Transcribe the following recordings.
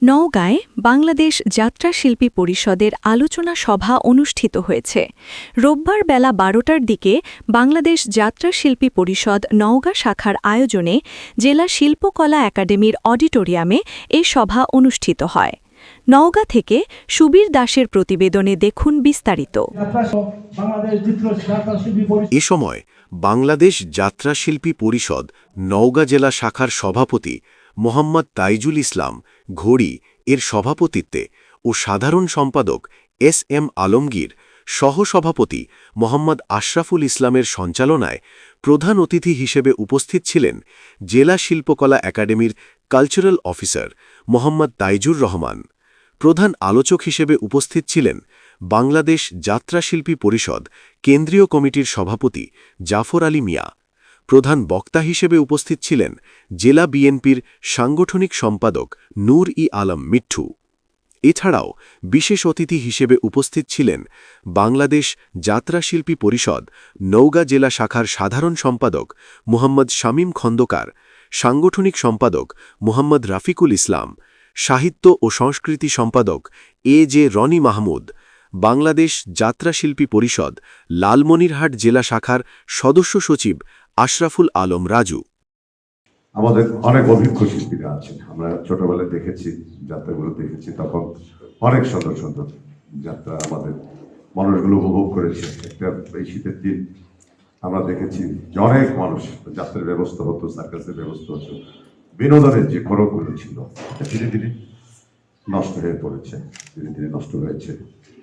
নওগাঁয় বাংলাদেশ যাত্রা শিল্পী পরিষদের আলোচনা সভা অনুষ্ঠিত হয়েছে। রোববার বেলা ১২টার দিকে বাংলাদেশ যাত্রা শিল্পী পরিষদ নওগাঁ শাখার আয়োজনে জেলা শিল্পকলা একাডেমির অডিটোরিয়ামে এ সভা অনুষ্ঠিত হয়। নওগাঁ থেকে সুবীর দাসের প্রতিবেদনে দেখুন বিস্তারিত। এ সময় বাংলাদেশ যাত্রা শিল্পী পরিষদ নওগাঁ জেলা শাখার সভাপতি মোহাম্মদ তাইজুল ইসলাম ঘড়ি এর সভাপতিত্বে ও সাধারণ সম্পাদক এস.এম. আলমগীর, সহসভাপতি মোহাম্মদ আশরাফুল ইসলামের সঞ্চালনায় প্রধান অতিথি হিসেবে উপস্থিত ছিলেন জেলা শিল্পকলা একাডেমির কালচারাল অফিসার মোহাম্মদ তাইজুর রহমান। প্রধান আলোচক হিসেবে উপস্থিত ছিলেন বাংলাদেশ যাত্রা শিল্পী পরিষদ কেন্দ্রীয় কমিটির সভাপতি জাফর আলী মিয়া। প্রধান বক্তা হিসেবে উপস্থিত ছিলেন জেলা বিএনপির সাংগঠনিক সম্পাদক নূর-ই আলম মিঠু। এছাড়াও বিশেষ অতিথি হিসেবে উপস্থিত ছিলেন বাংলাদেশ যাত্রা শিল্পী পরিষদ নওগাঁ জেলা শাখার সাধারণ সম্পাদক মুহাম্মদ শামীম খন্দকার, সাংগঠনিক সম্পাদক মুহাম্মদ রাফিকুল ইসলাম, সাহিত্য ও সংস্কৃতি সম্পাদক এ.জে. রনি মাহমুদ, বাংলাদেশ যাত্রা শিল্পী পরিষদ লালমনিরহাট জেলা শাখার সদস্য সচিব আশরাফুল আলম রাজু। আমাদের অনেক অভিজ্ঞ শিল্পীরা আছেন, আমরা ছোটবেলায় দেখেছি, যাত্রাগুলো দেখেছি, তখন অনেক সুন্দর সুন্দর যাত্রা আমাদের মানুষগুলো উপভোগ করেছে। একটা এই শীতের দিন আমরা দেখেছি যে অনেক মানুষ যাত্রার ব্যবস্থা হতো, সার্কাসের ব্যবস্থা হতো, বিনোদনের যে খড়গগুলো ছিল ধীরে ধীরে নষ্ট হয়ে পড়েছে, ধীরে ধীরে নষ্ট হয়েছে।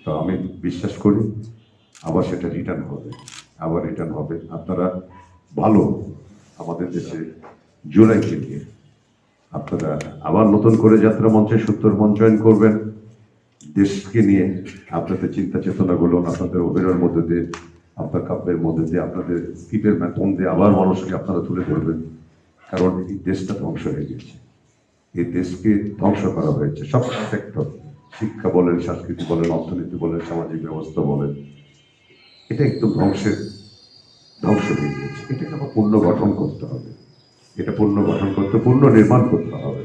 তো আমি বিশ্বাস করি আবার সেটা রিটার্ন হবে। আপনারা ভালো আমাদের দেশে জুলাইকে নিয়ে আপনারা আবার নতুন করে যাত্রা মঞ্চে ৭০ মঞ্চায়ন করবেন। দেশকে নিয়ে আপনাদের চিন্তা চেতনাগুলো আপনাদের অভিনয়ের মধ্যে দিয়ে, আপনার কাব্যের মধ্যে দিয়ে, আপনাদের স্কিপের মাধ্যম দিয়ে আবার মানুষকে আপনারা তুলে ধরবেন। কারণ এই দেশটা ধ্বংস হয়ে গেছে, এই দেশকে ধ্বংস করা হয়েছে সব সেক্টর, শিক্ষা বলেন, সংস্কৃতি বলেন, অর্থনীতি বলেন, সামাজিক ব্যবস্থা বলেন, এটা একদম ধ্বংস হয়ে গিয়েছে। এটাকে আবার পুনর্গঠন করতে হবে, পুনর্নির্মাণ করতে হবে।